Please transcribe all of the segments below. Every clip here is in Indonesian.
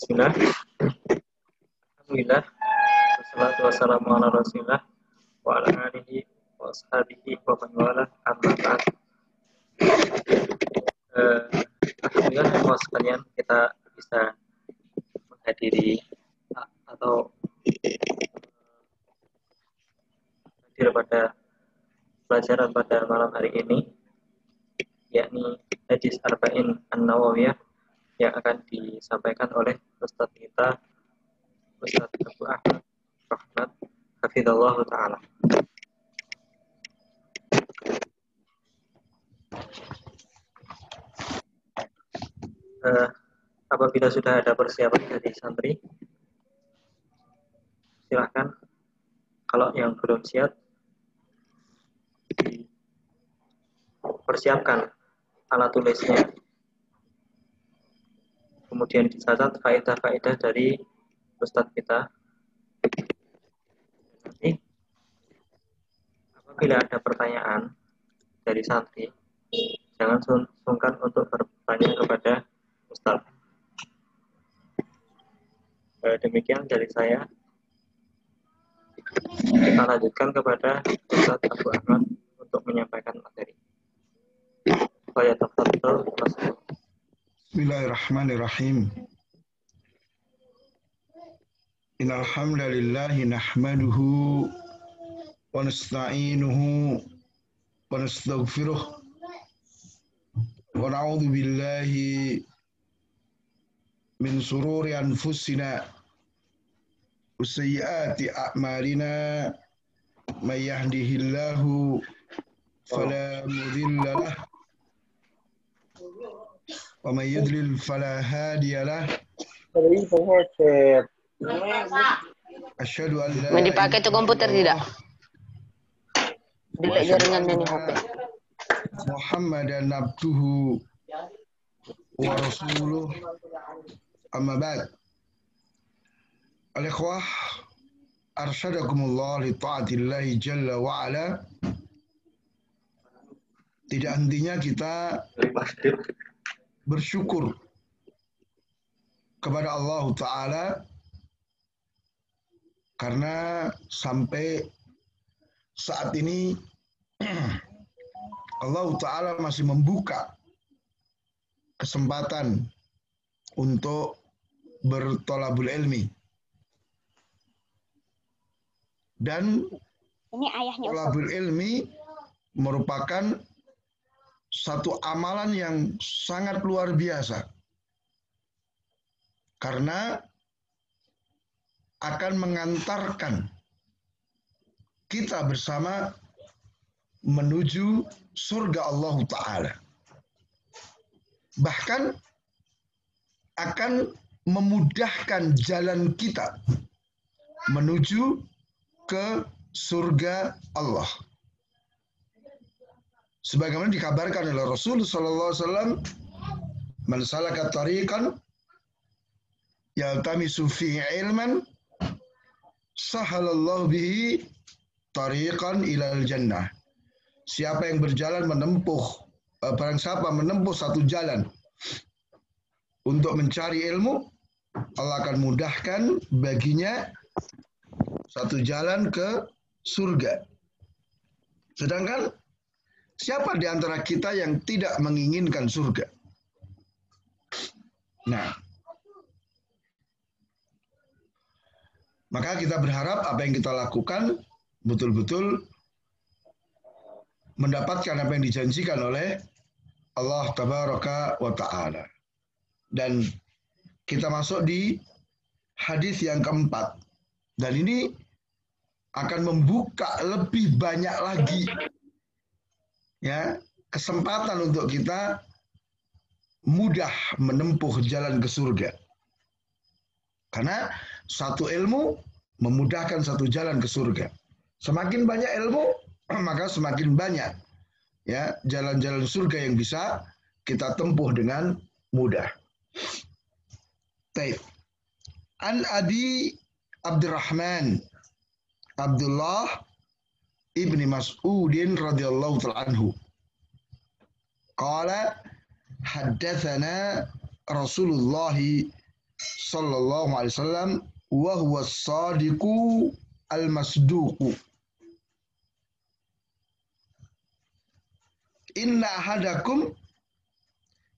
Bismillah. Alhamdulillah. Wassalatu wassalamu ala Rasulillah wa ala alihi wa ashabihi wa man wala amma ba'd. Alhamdulillah semua sekalian kita bisa menghadiri atau hadir pada pelajaran pada malam hari ini, yakni hadis Arba'in An-Nawawiyah yang akan disampaikan oleh Ustadz kita, Ustadz Abu Ahmad Rahmat Hafidhullah Ta'ala. Apabila sudah ada persiapan dari santri, silahkan. Kalau yang belum siap, persiapkan alat tulisnya, kemudian dicatat faedah-faedah dari Ustadz kita. Nanti apabila ada pertanyaan dari santri, jangan sungkan untuk bertanya kepada Ustadz. Demikian dari saya. Kita lanjutkan kepada Ustadz Abu Ahmad untuk menyampaikan materi. Bismillahirrahmanirrahim. Innal hamdalillah nahmaduhu wa nasta'inuhu wa nastaghfiruh wa na'udzu billahi min sururi anfusina wa sayyiati a'malina may yahdihillahu fala mudilla lahu wa may yudlil fala hadiya lahu. Asyhadu an la Mau dipakai tuh komputer tidak? Delete jaringannya nih HP. Muhammadan abduhu wa rasuluh. Amma ba'd. Al-ikhwah arsyadakumullah li ta'atillahi jalla wa ala. Tidak hentinya kita bersyukur kepada Allah Ta'ala karena sampai saat ini Allah Ta'ala masih membuka kesempatan untuk bertolabul ilmi. Dan ini ayahnya tolabul ilmi merupakan satu amalan yang sangat luar biasa. Karena akan mengantarkan kita bersama menuju surga Allah Ta'ala. Bahkan akan memudahkan jalan kita menuju ke surga Allah. Sebagaimana dikabarkan oleh Rasul sallallahu alaihi wasallam, "Man salaka tariqan yaltamisu fihi ilman sahalallahu bihi tariqan ilal jannah." Siapa yang berjalan barang siapa menempuh satu jalan untuk mencari ilmu, Allah akan mudahkan baginya satu jalan ke surga. Sedangkan siapa di antara kita yang tidak menginginkan surga? Nah, maka kita berharap apa yang kita lakukan betul-betul mendapatkan apa yang dijanjikan oleh Allah Tabaraka wa Ta'ala. Dan kita masuk di hadis yang keempat. Dan ini akan membuka lebih banyak lagi ya kesempatan untuk kita mudah menempuh jalan ke surga. Karena satu ilmu memudahkan satu jalan ke surga. Semakin banyak ilmu, maka semakin banyak ya jalan-jalan surga yang bisa kita tempuh dengan mudah. Baik. An Abi Abdurrahman Abdullah ibni Mas'udin radhiyallahu ta'ala anhu. Qala haddatsana Rasulullah sallallahu alaihi wasallam wa huwa as-sadiqu al-masduqu. Inna ahadakum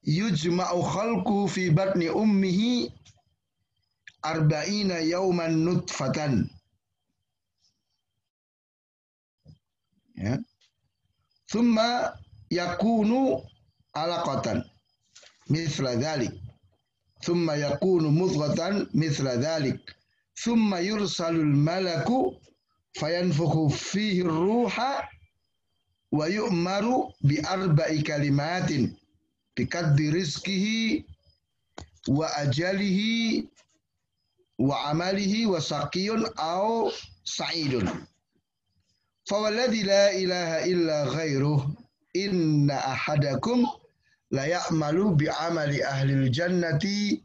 yujma'u khalqu fi batni ummihi arba'ina yawman nutfatan. Ya. Thumma yakunu alaqatan mithla dhalik. Thumma yakunu mudghatan mithla dhalik. Thumma yursalul malaku fayanfukhu fihi ruha wa yu'maru bi arba'i kalimatin bikaddi rizkihi wa ajalihi wa amalihi wa saqiyun au sa'idun. Fawalladhi la ilaha illa ghairuh inna ahadakum la ya'malu bi amali ahlil jannati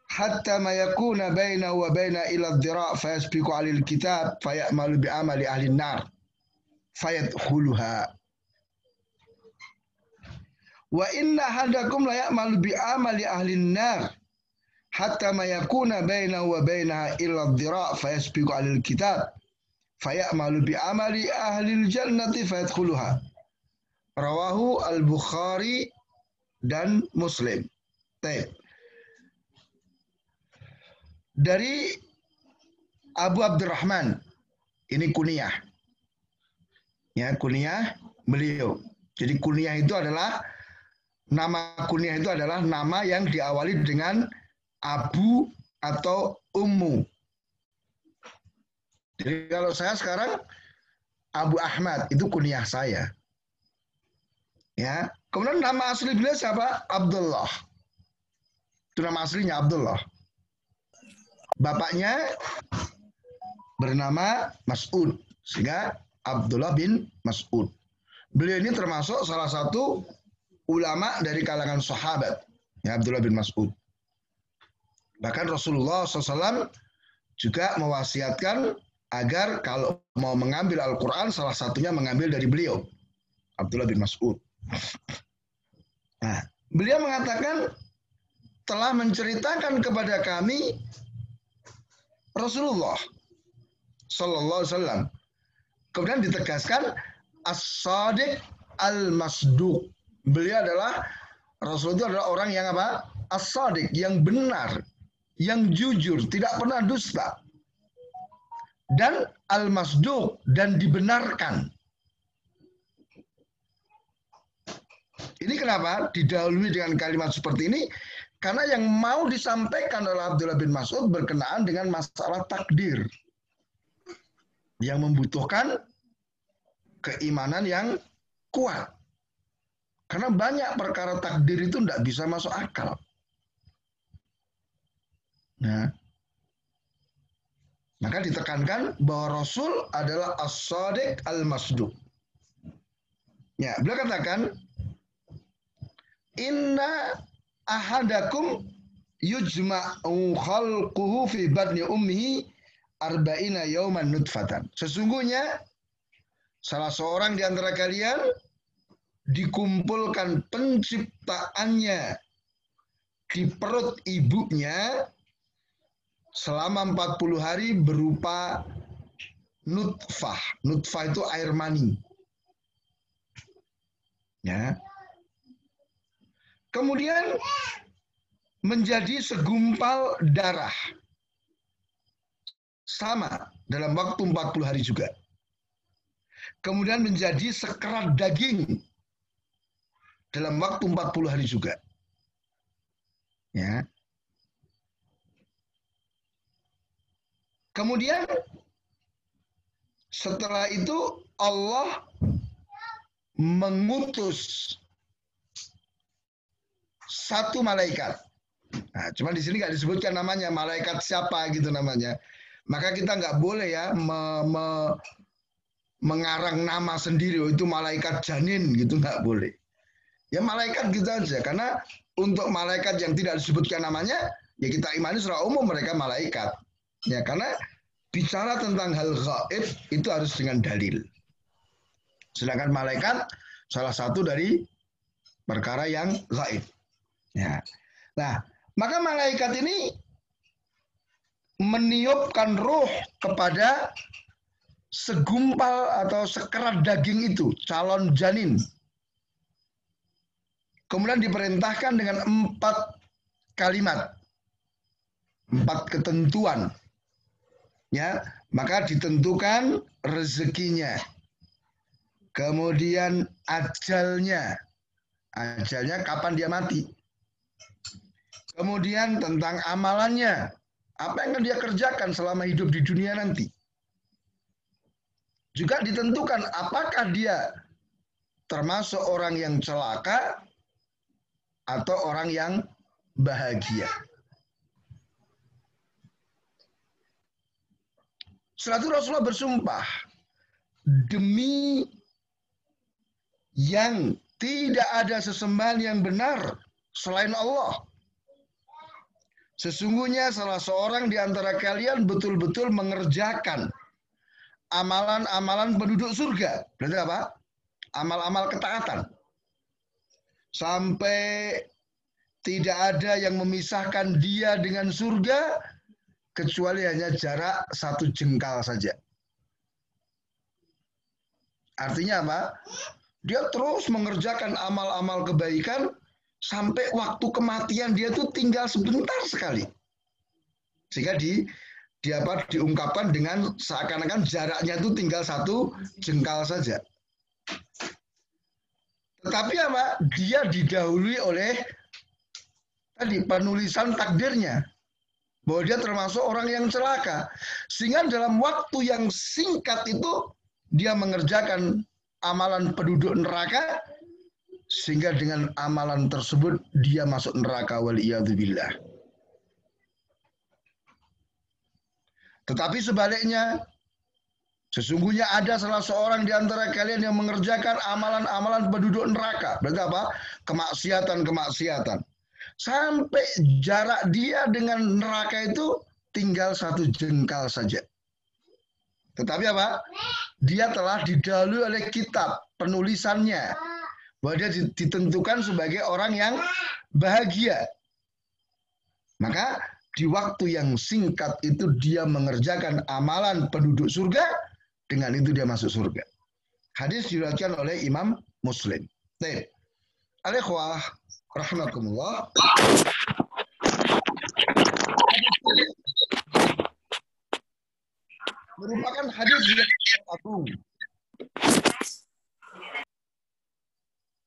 hatta ma yakuna baina wa baina ila dhira' fayasbiqu 'alil kitab fayamalu bi amali ahlin nar fayadkhuluha. Wa inna ahadakum la ya'malu bi amali ahlin nar hatta ma yakuna bainahu wa bainaha illa dhira' fayasbiqu 'alal kitab fayamalu bi amali ahlil jannati fayadkhuluha. Rawahu al-Bukhari dan Muslim. Baik. Dari Abu Abdurrahman, ini kunyah. Ya, kunyah beliau. Jadi kunyah itu adalah nama yang diawali dengan Abu atau Ummu. Jadi kalau saya sekarang Abu Ahmad itu kunyah saya. Ya, kemudian nama asli beliau siapa? Abdullah. Itu nama aslinya Abdullah. Bapaknya bernama Mas'ud, sehingga Abdullah bin Mas'ud. Beliau ini termasuk salah satu ulama dari kalangan sahabat, ya, Abdullah bin Mas'ud. Bahkan Rasulullah SAW juga mewasiatkan agar kalau mau mengambil Al-Quran, salah satunya mengambil dari beliau, Abdullah bin Mas'ud. Nah, beliau mengatakan telah menceritakan kepada kami Rasulullah Sallallahu Alaihi Wasallam. Kemudian ditegaskan as-sadiq al-masduq. Beliau adalah Rasul itu adalah orang yang apa? As-sadiq, yang benar, yang jujur, tidak pernah dusta. Dan al-masduq, dan dibenarkan. Ini kenapa didahului dengan kalimat seperti ini? Karena yang mau disampaikan oleh Abdullah bin Mas'ud berkenaan dengan masalah takdir. Yang membutuhkan keimanan yang kuat. Karena banyak perkara takdir itu tidak bisa masuk akal. Nah, maka ditekankan bahwa Rasul adalah as-sadiq al-masduq. Ya, beliau katakan, inna ahadakum yujma'u khalquhu fi batni ummihi arba'ina yawman nutfatan. Sesungguhnya salah seorang di antara kalian dikumpulkan penciptaannya di perut ibunya selama 40 hari berupa nutfah. Nutfah itu air mani. Ya. Kemudian menjadi segumpal darah. Sama dalam waktu 40 hari juga. Kemudian menjadi sekerat daging dalam waktu 40 hari juga. Ya. Kemudian setelah itu Allah mengutus satu malaikat. Nah, cuma di sini nggak disebutkan namanya, malaikat siapa gitu namanya. Maka kita nggak boleh ya mengarang nama sendiri, oh itu malaikat janin gitu, nggak boleh. Ya malaikat gitu aja, karena untuk malaikat yang tidak disebutkan namanya, ya kita imani secara umum mereka malaikat. Ya karena bicara tentang hal gaib itu harus dengan dalil. Sedangkan malaikat salah satu dari perkara yang gaib. Ya. Nah, Maka malaikat ini meniupkan ruh kepada segumpal atau sekerat daging itu, calon janin. Kemudian diperintahkan dengan 4 kalimat, 4 ketentuan. Ya, maka ditentukan rezekinya. Kemudian ajalnya. Ajalnya kapan dia mati. Kemudian tentang amalannya. Apa yang akan dia kerjakan selama hidup di dunia nanti. Juga ditentukan apakah dia termasuk orang yang celaka atau orang yang bahagia. Setelah itu Rasulullah bersumpah, demi yang tidak ada sesembahan yang benar selain Allah. Sesungguhnya salah seorang di antara kalian betul-betul mengerjakan amalan-amalan penduduk surga. Berarti apa? Amal-amal ketaatan. Sampai tidak ada yang memisahkan dia dengan surga, kecuali hanya jarak 1 jengkal saja. Artinya apa? Dia terus mengerjakan amal-amal kebaikan sampai waktu kematian dia tuh tinggal sebentar sekali. Sehingga diungkapkan dengan seakan-akan jaraknya itu tinggal 1 jengkal saja. Tetapi apa? Dia didahului oleh tadi penulisan takdirnya. Bahwa dia termasuk orang yang celaka. Sehingga dalam waktu yang singkat itu dia mengerjakan amalan penduduk neraka. Sehingga dengan amalan tersebut dia masuk neraka, waliyadzubillah. Tetapi sebaliknya, sesungguhnya ada salah seorang di antara kalian yang mengerjakan amalan-amalan penduduk neraka. Berarti apa? Kemaksiatan-kemaksiatan. Sampai jarak dia dengan neraka itu tinggal 1 jengkal saja. Tetapi apa? Dia telah didahului oleh kitab penulisannya. Bahwa dia ditentukan sebagai orang yang bahagia. Maka di waktu yang singkat itu dia mengerjakan amalan penduduk surga. Dengan itu dia masuk surga. Hadis diriwayatkan oleh Imam Muslim. Baik. Al-ikhwah rahimakumullah. Merupakan hadis yang agung.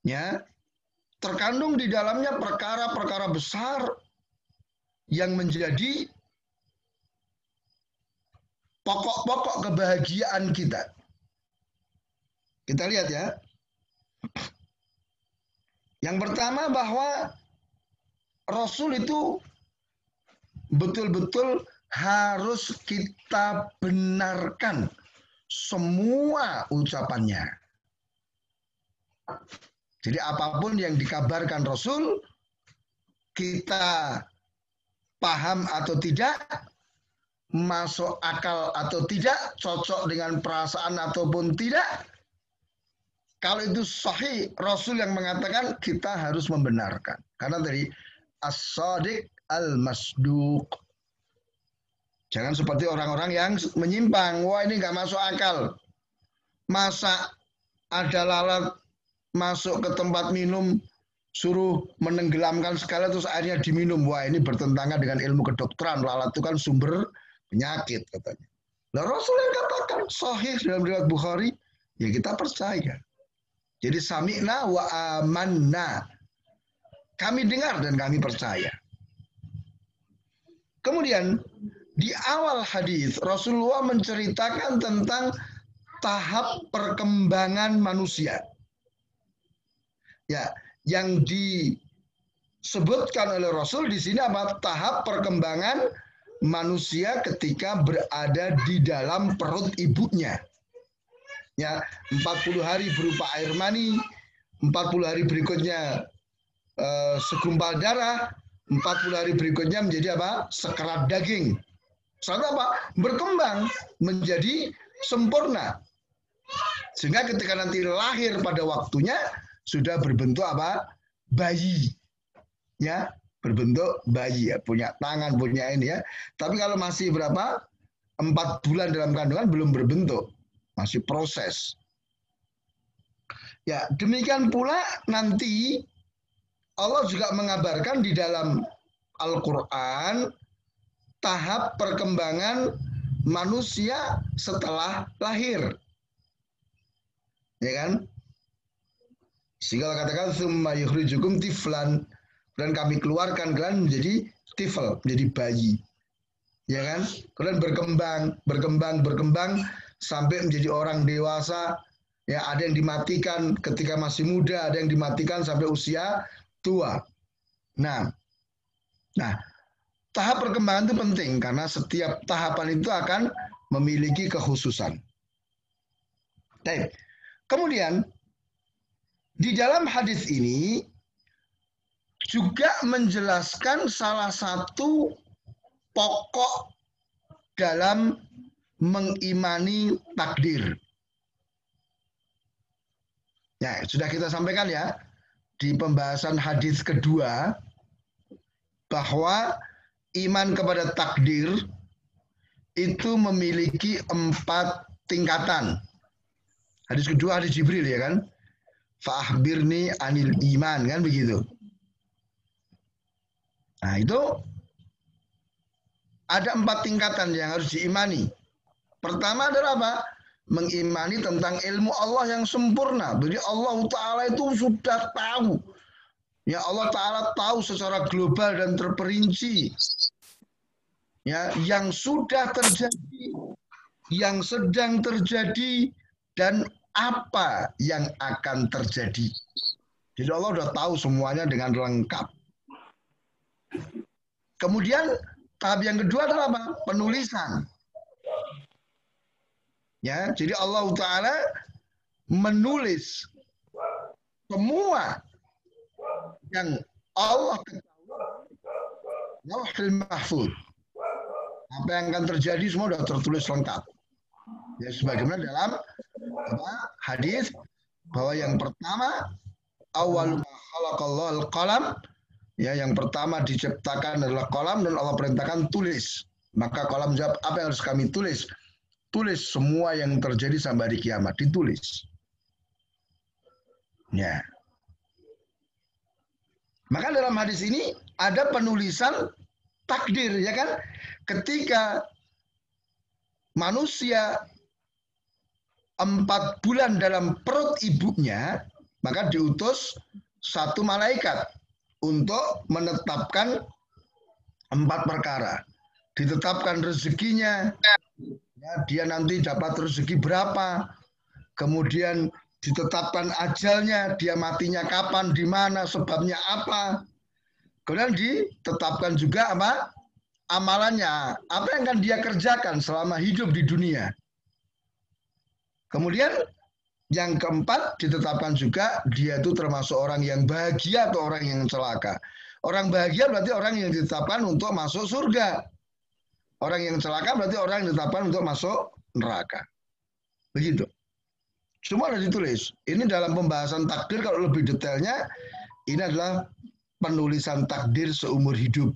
Ya, terkandung di dalamnya perkara-perkara besar yang menjadi pokok-pokok kebahagiaan kita. Kita lihat ya. Yang pertama bahwa Rasul itu betul-betul harus kita benarkan semua ucapannya. Jadi apapun yang dikabarkan Rasul, kita paham atau tidak, masuk akal atau tidak, cocok dengan perasaan ataupun tidak, kalau itu sahih, Rasul yang mengatakan, kita harus membenarkan. Karena dari as-sadiq al-masduq. Jangan seperti orang-orang yang menyimpang. Wah, ini nggak masuk akal. Masa ada lalat masuk ke tempat minum, suruh menenggelamkan segala terus airnya diminum. Wah, ini bertentangan dengan ilmu kedokteran. Lalat itu kan sumber penyakit katanya. Nah, Rasul yang katakan sahih dalam riwayat Bukhari, ya kita percaya. Jadi sami'na wa amanna. Kami dengar dan kami percaya. Kemudian di awal hadis Rasulullah menceritakan tentang tahap perkembangan manusia. Ya, yang disebutkan oleh Rasul di sini apa? Tahap perkembangan manusia ketika berada di dalam perut ibunya. Ya, 40 hari berupa air mani, 40 hari berikutnya segumpal darah, 40 hari berikutnya menjadi apa? Sekerat daging. Setelah apa? Berkembang menjadi sempurna. Sehingga ketika nanti lahir pada waktunya sudah berbentuk apa? Bayi. Ya, berbentuk bayi ya, punya tangan, punya ini ya. Tapi kalau masih berapa? 4 bulan dalam kandungan belum berbentuk, masih proses. Ya, demikian pula nanti Allah juga mengabarkan di dalam Al-Quran tahap perkembangan manusia setelah lahir. Ya kan? Sehingga katakan summa yukhrijukum tiflan, dan kami keluarkan kalian menjadi tifl, menjadi bayi. Ya kan? Kalian berkembang sampai menjadi orang dewasa. Ya, ada yang dimatikan ketika masih muda, ada yang dimatikan sampai usia tua. Nah, tahap perkembangan itu penting karena setiap tahapan itu akan memiliki kekhususan. Baik. Kemudian di dalam hadis ini juga menjelaskan salah satu pokok dalam mengimani takdir. Ya, sudah kita sampaikan ya di pembahasan hadis kedua bahwa iman kepada takdir itu memiliki 4 tingkatan. Hadis kedua hadis Jibril ya kan? Fa'akhbirni anil iman, kan begitu. Nah, itu ada 4 tingkatan yang harus diimani. Pertama adalah apa? Mengimani tentang ilmu Allah yang sempurna. Jadi Allah Ta'ala itu sudah tahu. Ya, Allah Ta'ala tahu secara global dan terperinci. Ya, yang sudah terjadi, yang sedang terjadi, dan apa yang akan terjadi. Jadi Allah sudah tahu semuanya dengan lengkap. Kemudian tahap yang kedua adalah apa? Penulisan. Ya, jadi Allah Ta'ala menulis semua yang Allah ketahui, Lauhul Mahfuz. Apa yang akan terjadi semua sudah tertulis lengkap. Ya, sebagaimana dalam hadis bahwa yang pertama awal khalaqallahu al-qalam, ya, yang pertama diciptakan adalah qalam dan Allah perintahkan tulis. Maka qalam jawab, apa yang harus kami tulis? Tulis semua yang terjadi sampai hari kiamat, ditulis. Ya. Maka dalam hadis ini ada penulisan takdir, ya kan? Ketika manusia 4 bulan dalam perut ibunya, maka diutus 1 malaikat untuk menetapkan 4 perkara. Ditetapkan rezekinya, ya, dia nanti dapat rezeki berapa, kemudian ditetapkan ajalnya, dia matinya kapan, di mana, sebabnya apa. Kemudian ditetapkan juga apa? Amalannya, apa yang akan dia kerjakan selama hidup di dunia. Kemudian yang keempat ditetapkan juga dia itu termasuk orang yang bahagia atau orang yang celaka. Orang bahagia berarti orang yang ditetapkan untuk masuk surga. Orang yang celaka berarti orang yang ditetapkan untuk masuk neraka. Begitu. Semua ada ditulis. Ini dalam pembahasan takdir, kalau lebih detailnya, ini adalah penulisan takdir seumur hidup.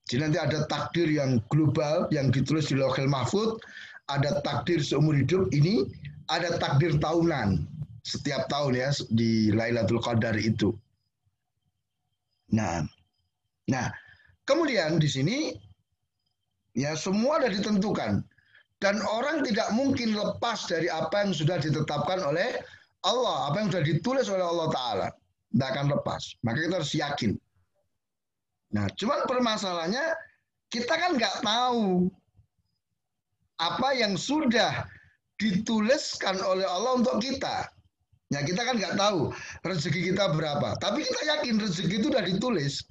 Jadi nanti ada takdir yang global, yang ditulis di Lauhul Mahfuz, ada takdir seumur hidup, ini ada takdir tahunan. Setiap tahun ya, di Lailatul Qadar itu. Nah, kemudian di sini, ya semua sudah ditentukan. Dan orang tidak mungkin lepas dari apa yang sudah ditetapkan oleh Allah. Apa yang sudah ditulis oleh Allah Ta'ala. Tidak akan lepas. Maka kita harus yakin. Nah, cuman permasalahannya, kita kan nggak tahu apa yang sudah dituliskan oleh Allah untuk kita. Ya, kita kan nggak tahu rezeki kita berapa. Tapi kita yakin rezeki itu sudah ditulis.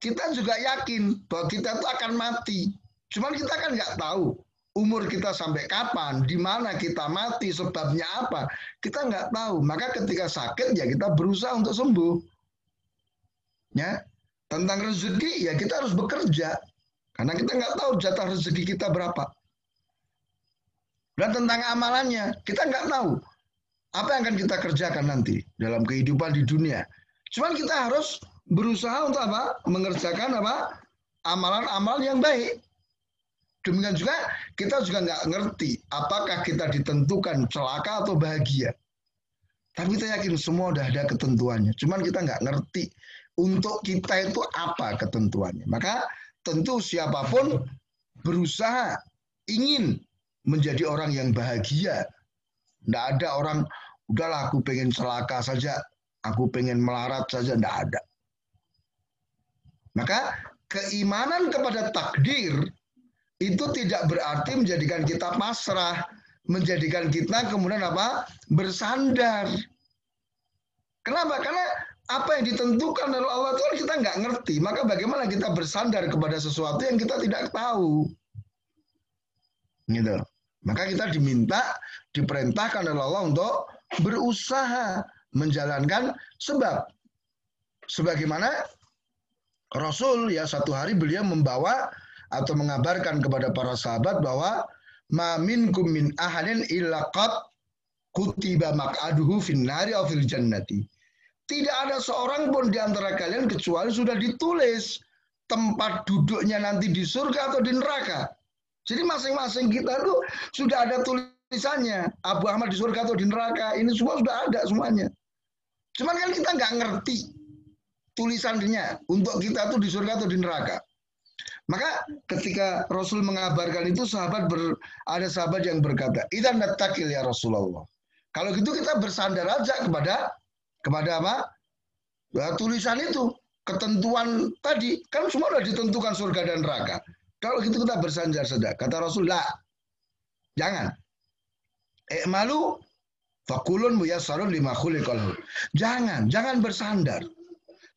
Kita juga yakin bahwa kita itu akan mati. Cuman kita kan nggak tahu umur kita sampai kapan, di mana kita mati, sebabnya apa. Kita nggak tahu. Maka ketika sakit ya kita berusaha untuk sembuh. Ya, tentang rezeki ya kita harus bekerja. Karena kita nggak tahu jatah rezeki kita berapa. Dan tentang amalannya kita nggak tahu apa yang akan kita kerjakan nanti dalam kehidupan di dunia. Cuman kita harus berusaha untuk apa? Mengerjakan apa? Amalan-amalan yang baik. Demikian juga kita juga nggak ngerti apakah kita ditentukan celaka atau bahagia. Tapi kita yakin semua udah ada ketentuannya. Cuman kita nggak ngerti untuk kita itu apa ketentuannya. Maka tentu siapapun berusaha ingin menjadi orang yang bahagia. Nggak ada orang, udahlah aku pengen celaka saja, aku pengen melarat saja, nggak ada. Maka keimanan kepada takdir itu tidak berarti menjadikan kita pasrah, menjadikan kita kemudian apa? Bersandar. Kenapa? Karena apa yang ditentukan oleh Allah itu kita nggak ngerti. Maka bagaimana kita bersandar kepada sesuatu yang kita tidak tahu? Gitu. Maka kita diperintahkan oleh Allah untuk berusaha menjalankan sebab. Sebagaimana Rasul ya satu hari beliau membawa atau mengabarkan kepada para sahabat bahwa ma minkum min ahadin illa qad kutiba maq'aduhu fin nari aw fil jannati. Tidak ada seorang pun di antara kalian kecuali sudah ditulis tempat duduknya nanti di surga atau di neraka. Jadi masing-masing kita tuh sudah ada tulisannya. Abu Ahmad di surga atau di neraka. Ini semua sudah ada semuanya. Cuman kan kita nggak ngerti tulisannya untuk kita tuh di surga atau di neraka. Maka ketika Rasul mengabarkan itu ada sahabat yang berkata, "Idzan nattaqil ya Rasulullah." Kalau gitu kita bersandar aja kepada apa? Tulisan itu, ketentuan tadi kan semua sudah ditentukan surga dan neraka. Kalau gitu kita bersandar saja. Kata Rasul, "La. Jangan. I'malu fakulun muyassarun lima khuliqalahu." Jangan bersandar.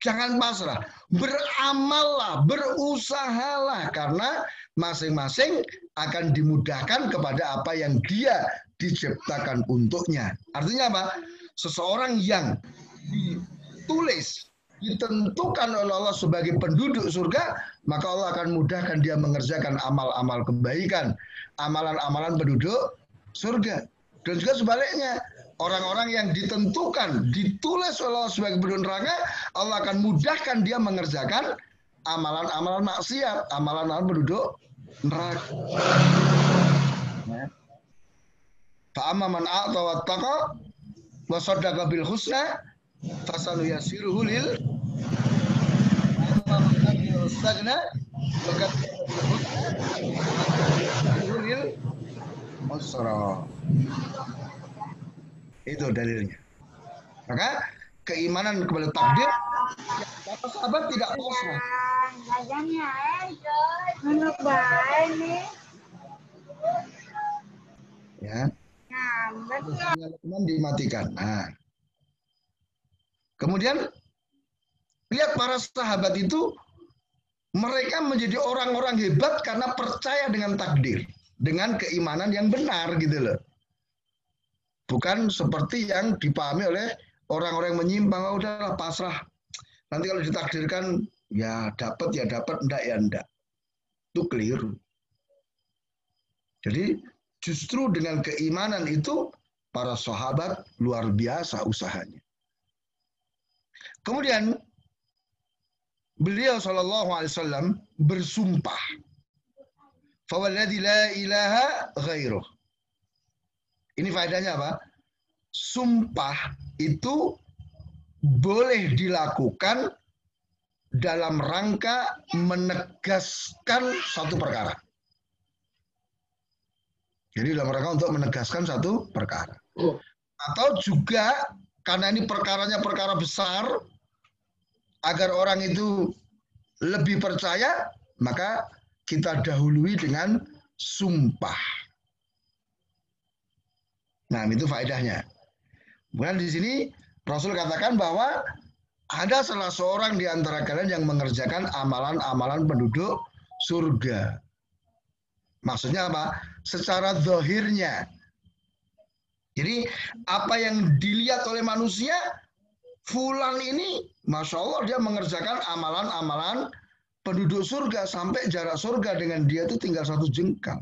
Jangan pasrah, beramallah, berusahalah karena masing-masing akan dimudahkan kepada apa yang dia diciptakan untuknya. Artinya apa? Seseorang yang ditulis, ditentukan oleh Allah sebagai penduduk surga, maka Allah akan mudahkan dia mengerjakan amal-amal kebaikan, amalan-amalan penduduk surga. Dan juga sebaliknya, orang-orang yang ditentukan, ditulis oleh Allah sebagai penduduk neraka, Allah akan mudahkan dia mengerjakan amalan-amalan maksiat, amalan-amalan penduduk neraka. Fa'amma man a'ta wattaqa wa saddaqa bil husna fasanuyassiruhu lil amma man a'ta wastaghna wa kadzdzaba bil husna fasanuyassiruhu lil usra. Itu dalilnya. Maka keimanan kepada takdir, para sahabat tidak pasrah. Ya. Dimatikan. Nah. Kemudian lihat para sahabat itu mereka menjadi orang-orang hebat karena percaya dengan takdir, dengan keimanan yang benar gitu loh. Bukan seperti yang dipahami oleh orang-orang yang menyimpang, oh, udahlah pasrah. Nanti kalau ditakdirkan ya dapat, enggak ya enggak. Itu keliru. Jadi justru dengan keimanan itu para sahabat luar biasa usahanya. Kemudian beliau SAW bersumpah, "Fawalladzi la ilaha ghairuh." Ini faedahnya apa? Sumpah itu boleh dilakukan dalam rangka menegaskan satu perkara. Jadi dalam rangka untuk menegaskan satu perkara. Atau juga karena ini perkaranya perkara besar, agar orang itu lebih percaya, maka kita dahului dengan sumpah. Nah, itu faedahnya. Kemudian di sini Rasul katakan bahwa ada salah seorang di antara kalian yang mengerjakan amalan-amalan penduduk surga. Maksudnya apa? Secara zahirnya. Jadi apa yang dilihat oleh manusia, fulan ini, Masya Allah dia mengerjakan amalan-amalan penduduk surga sampai jarak surga dengan dia itu tinggal 1 jengkal.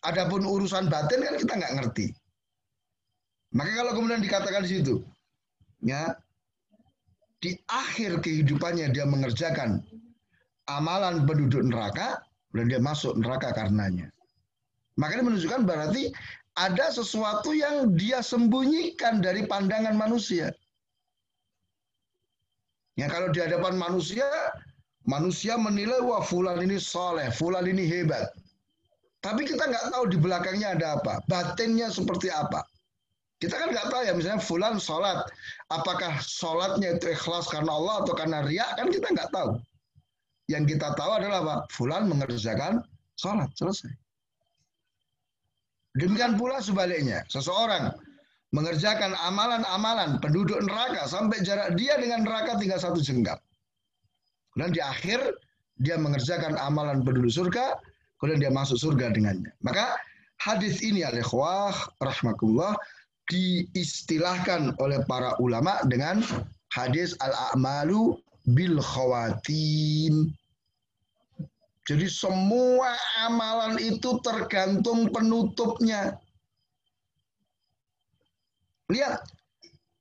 Adapun urusan batin kan kita nggak ngerti. Maka kalau kemudian dikatakan di situ, ya di akhir kehidupannya dia mengerjakan amalan penduduk neraka, dan dia masuk neraka karenanya. Makanya menunjukkan berarti ada sesuatu yang dia sembunyikan dari pandangan manusia. Ya, kalau di hadapan manusia, manusia menilai, wah fulan ini soleh, fulan ini hebat. Tapi kita nggak tahu di belakangnya ada apa, batinnya seperti apa. Kita kan nggak tahu ya, misalnya fulan sholat, apakah sholatnya itu ikhlas karena Allah atau karena riak, kan kita nggak tahu. Yang kita tahu adalah apa? Fulan mengerjakan sholat, selesai. Demikian pula sebaliknya, seseorang mengerjakan amalan-amalan penduduk neraka sampai jarak dia dengan neraka tinggal 1 jengkal. Dan di akhir dia mengerjakan amalan penduduk surga, kemudian dia masuk surga dengannya. Maka hadis ini al-ikhwah rahmatullah diistilahkan oleh para ulama dengan hadis al-a'malu bil khawatim. Jadi semua amalan itu tergantung penutupnya. Lihat,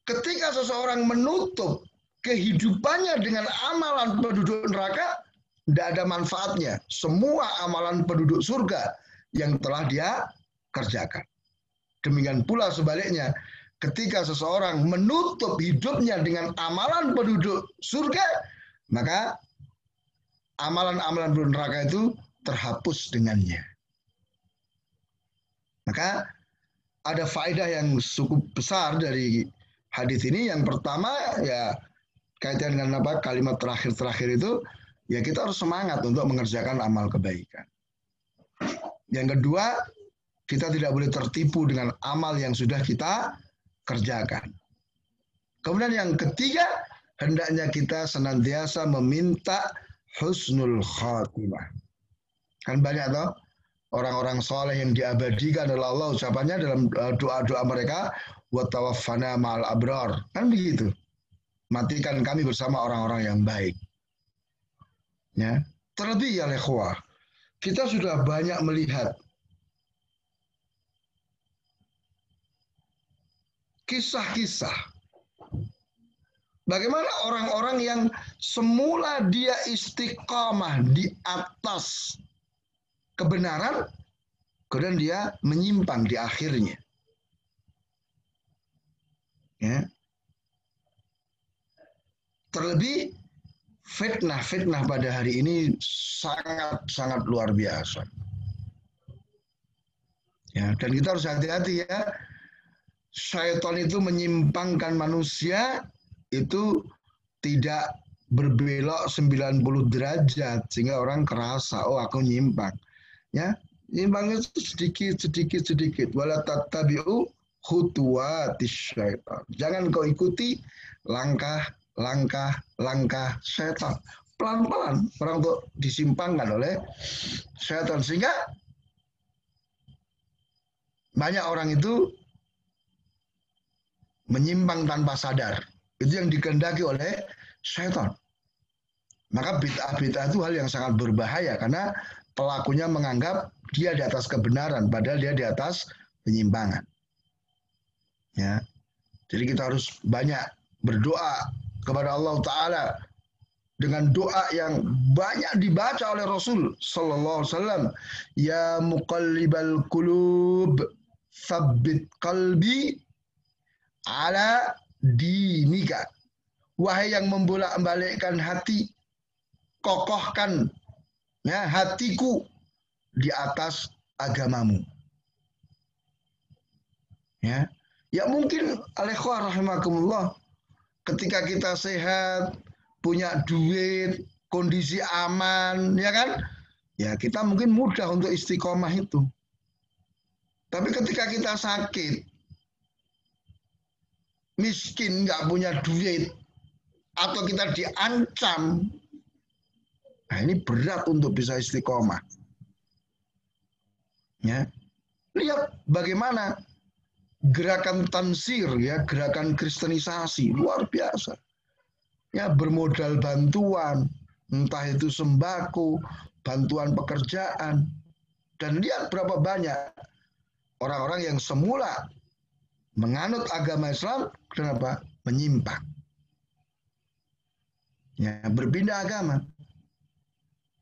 ketika seseorang menutup kehidupannya dengan amalan penduduk neraka, tidak ada manfaatnya. Semua amalan penduduk surga yang telah dia kerjakan. Demikian pula sebaliknya, ketika seseorang menutup hidupnya dengan amalan penduduk surga, maka amalan-amalan penduduk neraka itu terhapus dengannya. Maka ada faedah yang cukup besar dari hadis ini. Yang pertama ya kaitan dengan apa, kalimat terakhir itu, ya kita harus semangat untuk mengerjakan amal kebaikan. Yang kedua, kita tidak boleh tertipu dengan amal yang sudah kita kerjakan. Kemudian yang ketiga, hendaknya kita senantiasa meminta husnul khatimah. Kan banyak toh orang-orang soleh yang diabadikan oleh Allah ucapannya dalam doa-doa mereka, wa tawaffana ma'al abrar. Kan begitu. Matikan kami bersama orang-orang yang baik. Ya. Terlebih ya ikhwah, kita sudah banyak melihat kisah-kisah bagaimana orang-orang yang semula dia istiqamah di atas kebenaran, kemudian dia menyimpang di akhirnya. Ya. Terlebih fitnah-fitnah pada hari ini sangat-sangat luar biasa. Ya, dan kita harus hati-hati ya. Syaitan itu menyimpangkan manusia itu tidak berbelok 90 derajat sehingga orang kerasa, oh aku nyimpang. Ya, nyimpangnya sedikit. Wala tattabi'u khutuwatis syaitan. Jangan kau ikuti langkah syaitan. Pelan-pelan orang untuk disimpangkan oleh syaitan, sehingga banyak orang itu menyimpang tanpa sadar. Itu yang dikehendaki oleh syaitan. Maka bid'ah itu hal yang sangat berbahaya karena pelakunya menganggap dia di atas kebenaran padahal dia di atas penyimpangan. Ya. Jadi kita harus banyak berdoa kepada Allah Ta'ala dengan doa yang banyak dibaca oleh Rasul Sallallahu Alaihi Wasallam. Ya muqallibal qulub, tsabbit qalbi ala dinika. Wahai yang membolak-balikkan hati, kokohkan ya hatiku di atas agamamu. Ya, ya mungkin al-ikhwah rahimakumullah, ketika kita sehat, punya duit, kondisi aman, ya kan? Ya kita mungkin mudah untuk istiqomah itu. Tapi ketika kita sakit, miskin, nggak punya duit, atau kita diancam, nah ini berat untuk bisa istiqomah. Ya, lihat bagaimana gerakan tansir, ya gerakan kristenisasi luar biasa. Ya bermodal bantuan, entah itu sembako, bantuan pekerjaan, dan lihat berapa banyak orang-orang yang semula menganut agama Islam, kenapa? Menyimpang. ya, berpindah agama.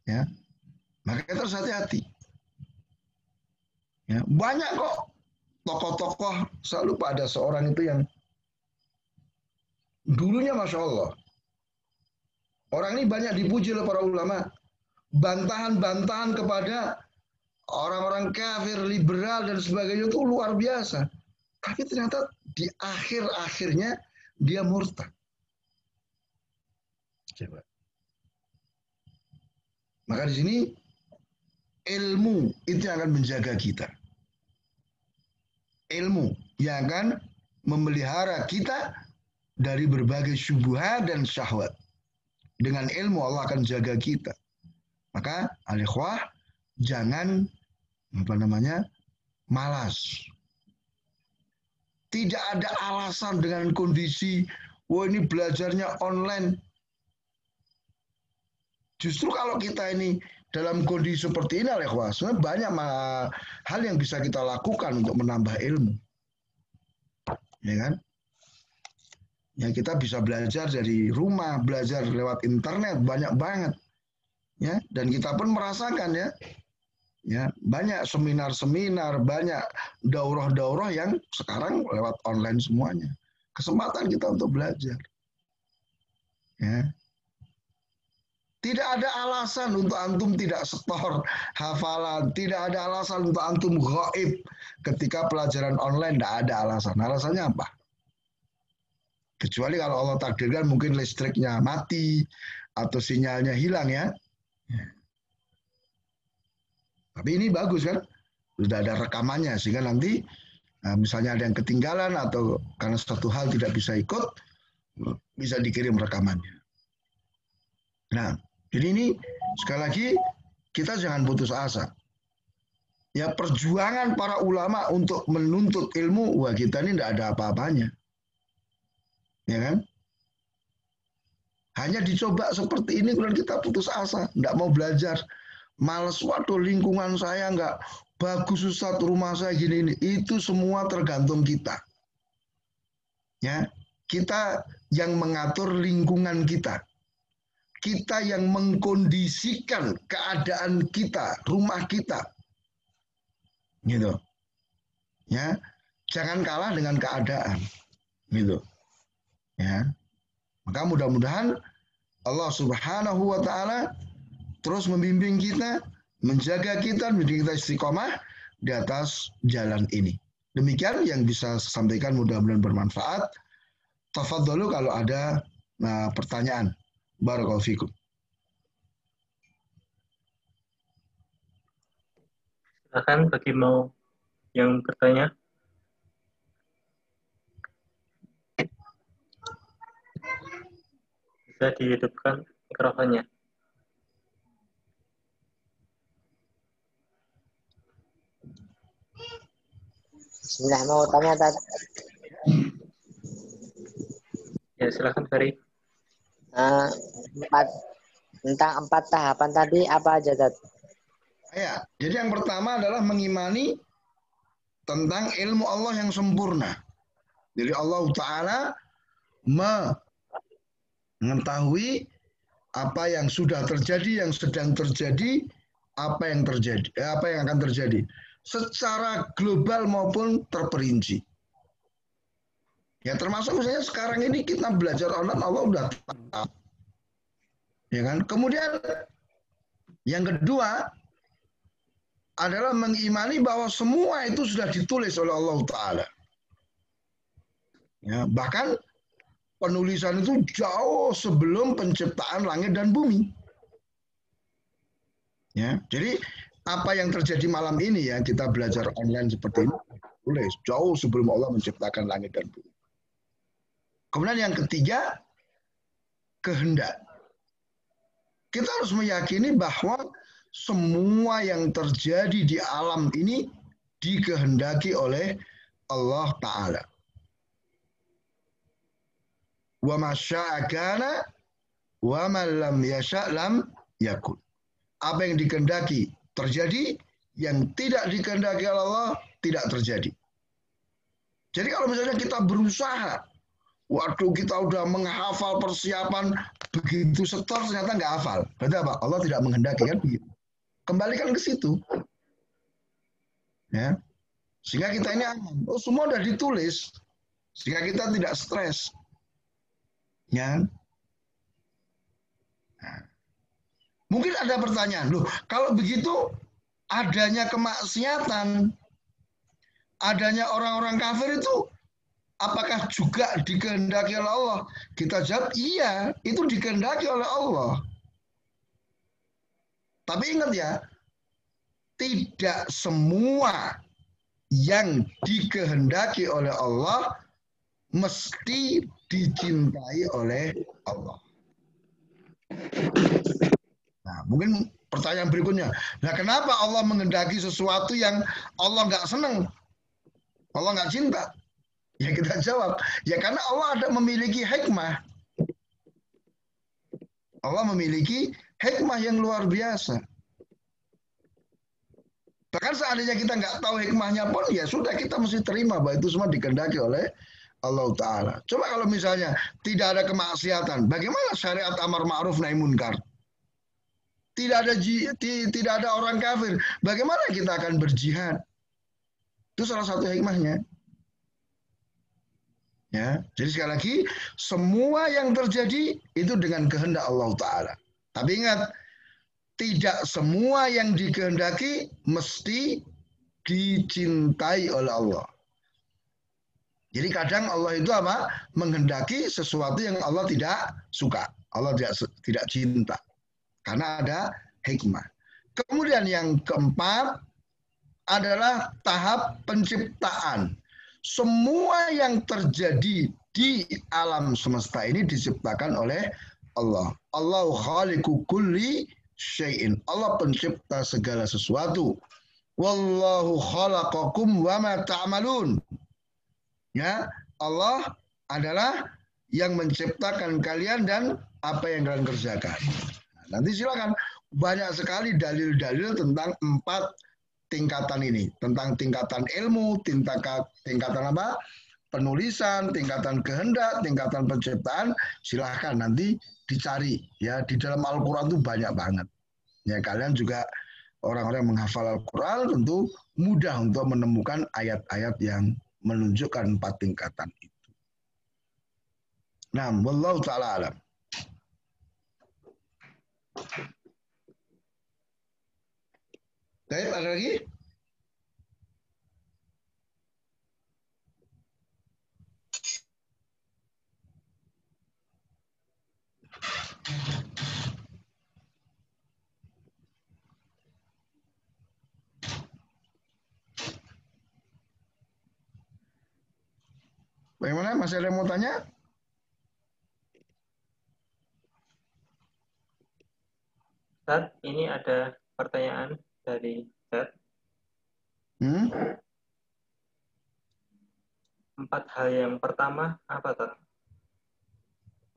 Ya, maka kita harus hati-hati. Ya, banyak kok tokoh-tokoh, selalu pada seorang itu yang dulunya Masya Allah. Orang ini banyak dipuji oleh para ulama. Bantahan-bantahan kepada orang-orang kafir, liberal, dan sebagainya itu luar biasa. Tapi ternyata di akhir-akhirnya dia murtad. Coba. Maka di sini ilmu itu yang akan menjaga kita. Ilmu yang akan memelihara kita dari berbagai syubhat dan syahwat. Dengan ilmu Allah akan jaga kita. Maka al-ikhwah jangan malas. Tidak ada alasan dengan kondisi wah ini belajarnya online. Justru kalau kita ini dalam kondisi seperti ini al-ikhwah, sebenarnya banyak hal yang bisa kita lakukan untuk menambah ilmu. Ya kan? Ya kita bisa belajar dari rumah, belajar lewat internet banyak banget. Ya, dan kita pun merasakan ya. Ya, banyak seminar-seminar, banyak daurah-daurah yang sekarang lewat online semuanya. Kesempatan kita untuk belajar. Ya. Tidak ada alasan untuk antum tidak setor hafalan, tidak ada alasan untuk antum ghaib ketika pelajaran online, tidak ada alasan. Alasannya apa? Kecuali kalau Allah takdirkan mungkin listriknya mati atau sinyalnya hilang ya. Tapi ini bagus kan, sudah ada rekamannya sehingga nanti misalnya ada yang ketinggalan atau karena suatu hal tidak bisa ikut, bisa dikirim rekamannya. Nah, jadi ini sekali lagi kita jangan putus asa. Ya perjuangan para ulama untuk menuntut ilmu, wah kita ini tidak ada apa-apanya. Ya kan? Hanya dicoba seperti ini kemudian kita putus asa, tidak mau belajar. Males, waduh lingkungan saya nggak bagus Ustaz, rumah saya gini ini. Itu semua tergantung kita. Ya, kita yang mengatur lingkungan kita. Kita yang mengkondisikan keadaan kita, rumah kita. Gitu. Ya, jangan kalah dengan keadaan. Gitu. Ya. Maka mudah-mudahan Allah Subhanahu wa taala terus membimbing kita, menjaga kita, menjadi kita istiqomah di atas jalan ini. Demikian yang bisa saya sampaikan, mudah-mudahan bermanfaat. Tafadhalu kalau ada pertanyaan. Barakallahu fikum. Silakan bagi mau yang bertanya. Bisa dihidupkan mikrofonnya. Bismillah, mau tanya tadi. Ya, silakan Ferry. Tentang 4 tahapan tadi apa aja Tad? Ya, jadi yang pertama adalah mengimani tentang ilmu Allah yang sempurna. Jadi Allah Ta'ala mengetahui apa yang sudah terjadi, yang sedang terjadi, apa yang akan terjadi secara global maupun terperinci. Ya termasuk misalnya sekarang ini kita belajar online, Allah udah tahu. Ya kan? Kemudian yang kedua adalah mengimani bahwa semua itu sudah ditulis oleh Allah Ta'ala. Ya, bahkan penulisan itu jauh sebelum penciptaan langit dan bumi. Ya, jadi apa yang terjadi malam ini ya kita belajar online seperti ini tulis jauh sebelum Allah menciptakan langit dan bumi. Kemudian yang ketiga, kehendak. Kita harus meyakini bahwa semua yang terjadi di alam ini dikehendaki oleh Allah Ta'ala. Wa ma syaa kana wa ma lam yasha' lam yakun. Apa yang dikehendaki terjadi, yang tidak dikehendaki oleh Allah tidak terjadi. Jadi kalau misalnya kita berusaha, waduh kita udah menghafal persiapan begitu setor ternyata nggak hafal. Berarti apa? Allah tidak menghendaki kan begitu. Kembalikan ke situ. Ya. Sehingga kita ini aman. Oh, semua sudah ditulis. Sehingga kita tidak stres. Ya. Nah. Mungkin ada pertanyaan, loh, kalau begitu adanya kemaksiatan, adanya orang-orang kafir itu apakah juga dikehendaki oleh Allah? Kita jawab, iya, itu dikehendaki oleh Allah. Tapi ingat ya, tidak semua yang dikehendaki oleh Allah mesti dicintai oleh Allah. Nah, mungkin pertanyaan berikutnya, nah kenapa Allah menghendaki sesuatu yang Allah nggak senang, Allah nggak cinta? Ya kita jawab, ya karena Allah ada memiliki hikmah. Allah memiliki hikmah yang luar biasa. Bahkan seandainya kita nggak tahu hikmahnya pun, ya sudah kita mesti terima bahwa itu semua dikehendaki oleh Allah Ta'ala. Coba kalau misalnya tidak ada kemaksiatan, bagaimana syariat amar ma'ruf nahi munkar? Tidak ada orang kafir, bagaimana kita akan berjihad? Itu salah satu hikmahnya. Ya, jadi sekali lagi semua yang terjadi itu dengan kehendak Allah Ta'ala. Tapi ingat, tidak semua yang dikehendaki mesti dicintai oleh Allah. Jadi kadang Allah itu apa? Menghendaki sesuatu yang Allah tidak suka, Allah tidak cinta, karena ada hikmah. Kemudian yang keempat adalah tahap penciptaan. Semua yang terjadi di alam semesta ini diciptakan oleh Allah. Allahu khaliqu kulli syai'in. Allah pencipta segala sesuatu. Wallahu khalaqakum wa ma ta'malun. Ya, Allah adalah yang menciptakan kalian dan apa yang kalian kerjakan. Nah, nanti silakan, banyak sekali dalil-dalil tentang 4 tingkatan ini, tentang tingkatan ilmu, tingkatan apa? Penulisan, tingkatan kehendak, tingkatan penciptaan. Silahkan nanti dicari ya, di dalam Al-Qur'an itu banyak banget. Ya, kalian juga orang-orang yang menghafal Al-Qur'an tentu mudah untuk menemukan ayat-ayat yang menunjukkan 4 tingkatan itu. Nah, wallahu ta'ala alam. Baik, ada lagi? Bagaimana? Masih ada yang mau tanya? Ustaz, ini ada pertanyaan dari chat. 4 hal yang pertama apa, Ustaz?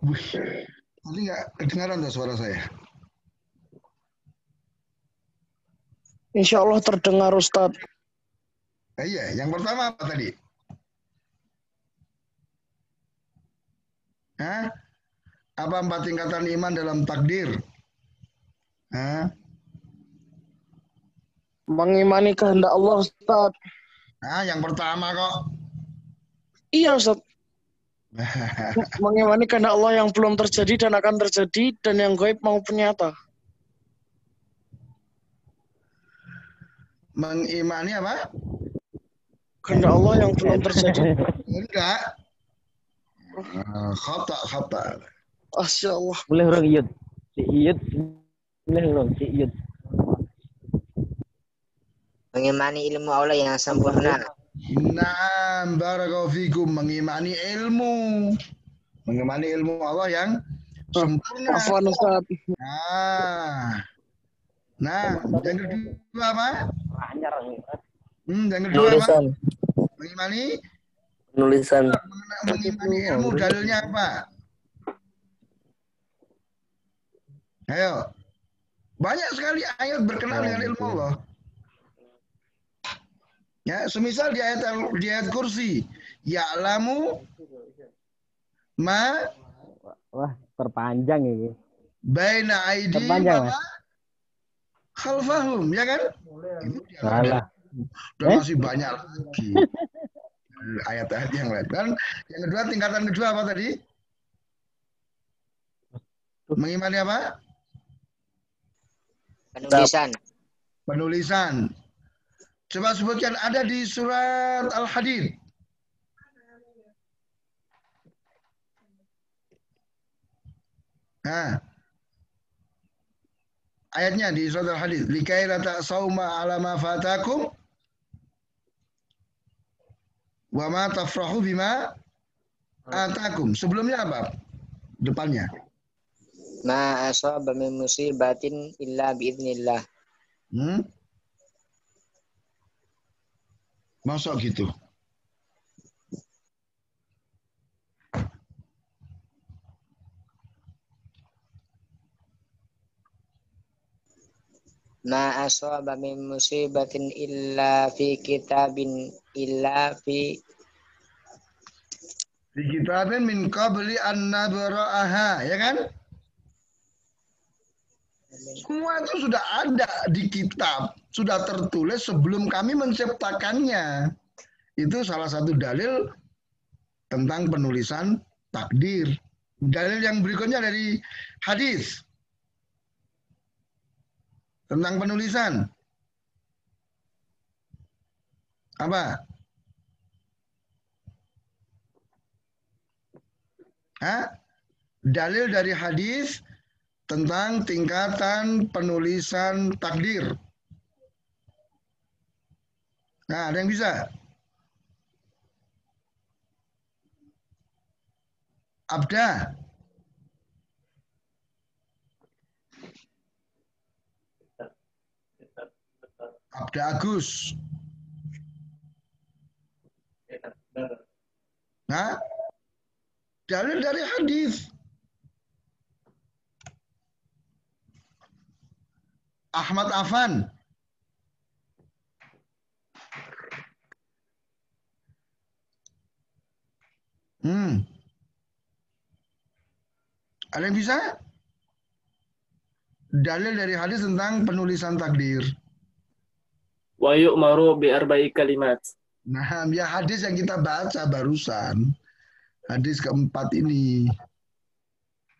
Wih, tadi nggak kedengaran tuh suara saya. Insya Allah terdengar Ustaz. Iya, yang pertama apa tadi? Hah? Apa 4 tingkatan iman dalam takdir? Hah? Mengimani kehendak Allah Ustaz. Nah, yang pertama kok. Iya Ustaz. Mengimani kehendak Allah yang belum terjadi dan akan terjadi, dan yang gaib maupun nyata. Mengimani apa? Kehendak Allah yang belum terjadi. Enggak. Khata. Masya Allah. Boleh orang iyut. Si iyut. Boleh orang si iyut. Mengimani ilmu Allah yang sempurna. Naam, barakallahu fikum, mengimani ilmu. Mengimani ilmu Allah yang sempurna. Afwan Ustaz. Nah, yang kedua apa? Yang kedua Penulisan. apa? Mengimani Penulisan. mengimani ilmu, dalilnya apa? Ayo. Banyak sekali ayat berkenaan dengan ilmu Allah. Ya, semisal di ayat kursi, ya'lamu ma Perpanjang ini. Baina aidihim Perpanjang, wa Mas. khalfahum, ya kan? Itu Salah. dan masih banyak lagi ayat-ayat yang lain. Dan yang kedua, tingkatan kedua apa tadi? Mengimani apa? Penulisan. Penulisan. Coba sebutkan, ada di surat Al-Hadid. Nah, ayatnya di surat Al-Hadid. Likai la ta'sauma ala ma fatakum wa ma tafrahu bima atakum. Sebelumnya apa? Depannya. Ma asaba min musibatin illa biidznillah. Masuk gitu. Ma asaba min musibatin illa fi kitabin illa fi kitabin min qabli an nabra'aha, ya kan? Semua itu sudah ada di kitab, sudah tertulis sebelum kami menciptakannya. Itu salah satu dalil tentang penulisan takdir. Dalil yang berikutnya dari hadis tentang penulisan. Apa? Dalil dari hadis tentang tingkatan penulisan takdir. Nah, ada yang bisa? Abda. Abda Agus. Nah, dalil dari hadis. Ahmad Afan. Ada yang bisa? Dalil dari hadis tentang penulisan takdir. Wa yu'maru bi arba'i kalimat. Nah, ya hadis yang kita baca barusan. Hadis keempat ini.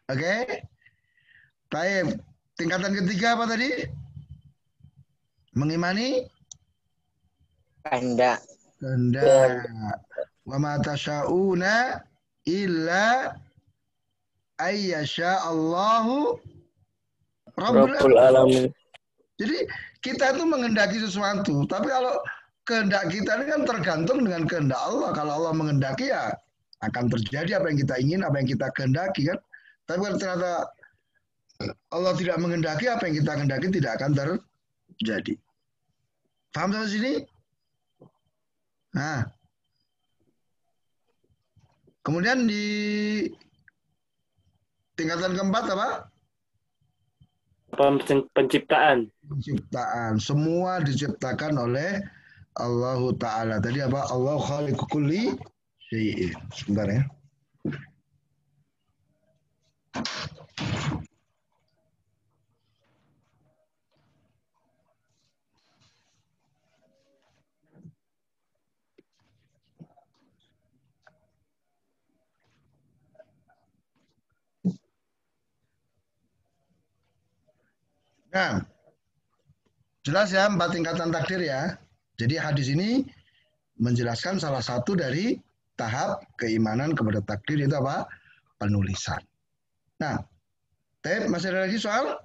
Oke? Baik. Tingkatan ketiga apa tadi? Mengimani? kehendak. Kehendak. Wa ma tasya'una illa ayyasha Allahu Rabbul Alamin. Jadi kita itu menghendaki sesuatu, tapi kalau kehendak kita ini kan tergantung dengan kehendak Allah. Kalau Allah menghendaki ya akan terjadi apa yang kita ingin, apa yang kita kehendaki kan. Tapi kalau ternyata Allah tidak menghendaki, apa yang kita kehendaki tidak akan terjadi. Paham sampai sini? Nah, kemudian di tingkatan keempat apa? Penciptaan. Penciptaan. Semua diciptakan oleh Allah Ta'ala. Tadi apa? Allah khaliqu kulli syai'in. Sebentar ya. Nah, jelas ya 4 tingkatan takdir ya. Jadi hadis ini menjelaskan salah satu dari tahap keimanan kepada takdir itu apa? Penulisan. Nah, masih ada lagi soal?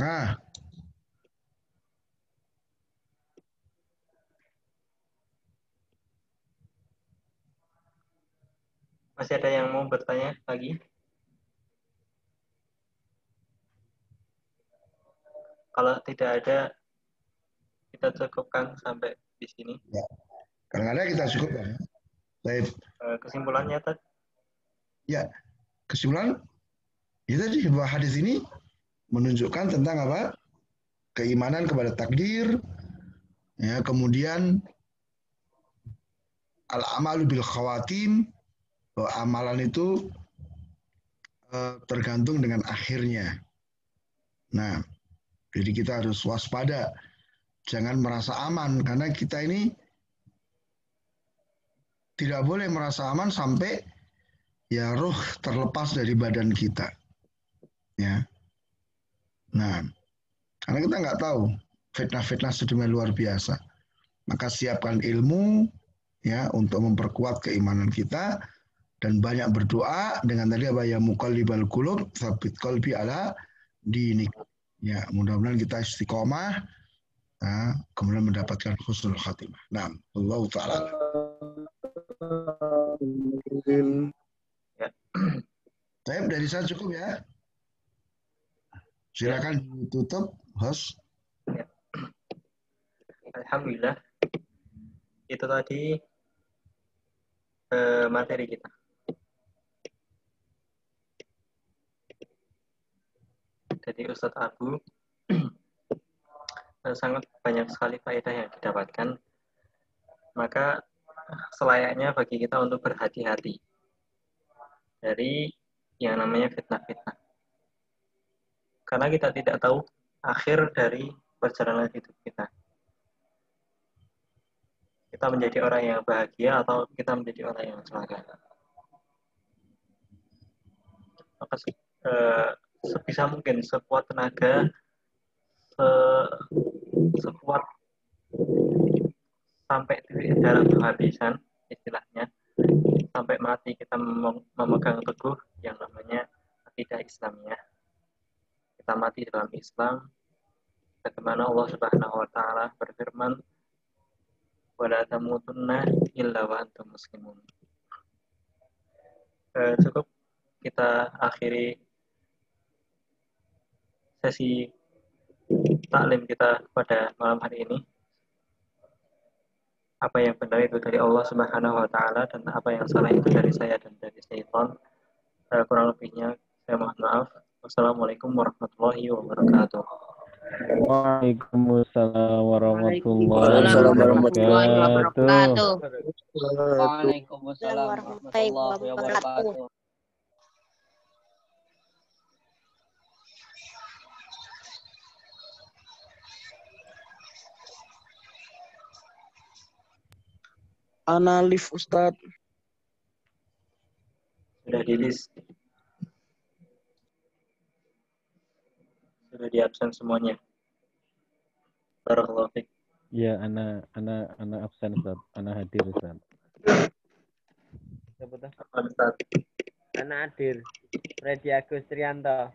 Nah, masih ada yang mau bertanya lagi? Kalau tidak ada, kita cukupkan sampai di sini. Ya. Kalau ada kita cukupkan. Baik. Kesimpulannya tadi? Ya, kesimpulan itu tadi bahwa hadis ini menunjukkan tentang apa? keimanan kepada takdir, ya, kemudian al-amalu bil khawatim, bahwa amalan itu tergantung dengan akhirnya. Nah, jadi kita harus waspada, jangan merasa aman, karena kita ini tidak boleh merasa aman sampai ya roh terlepas dari badan kita. Ya. Nah, karena kita nggak tahu fitnah-fitnah sedemikian luar biasa. Maka siapkan ilmu ya untuk memperkuat keimanan kita dan banyak berdoa dengan tadi apa ya, muqallibal qulub tsabit qalbi ala dinik. Ya, mudah-mudahan kita istiqomah, kemudian mendapatkan husnul khatimah. Nah, Allah taala. Baik, dari saya cukup ya. Silakan ditutup, host. Ya. Alhamdulillah, itu tadi materi kita. Jadi Ustadz Abu sangat banyak sekali faedah yang didapatkan. Maka selayaknya bagi kita untuk berhati-hati dari yang namanya fitnah-fitnah. Karena kita tidak tahu akhir dari perjalanan hidup kita. Kita menjadi orang yang bahagia atau kita menjadi orang yang celaka. Maka sebisa mungkin sekuat tenaga, sekuat sampai di dalam kehabisan istilahnya, sampai mati kita memegang teguh yang namanya akidah Islamiyah. Kita mati dalam Islam, bagaimana Allah Subhanahu wa taala berfirman, wala tamutunna illa wa antum muslimun. Cukup kita akhiri sesi taklim kita pada malam hari ini. Apa yang benar itu dari Allah Subhanahu wa taala dan apa yang salah itu dari saya dan dari syaitan. Kurang lebihnya saya mohon maaf. Wassalamualaikum warahmatullahi wabarakatuh. Waalaikumsalam warahmatullahi wabarakatuh. Waalaikumsalam warahmatullahi wabarakatuh. Analif Ustadz. Sudah di list. Sudah di absen semuanya. Barakallahu fiik. Ya, ana absen Ustaz. Ana hadir Ustaz. Ustaz. Ana hadir. Freddy Agus Trianto.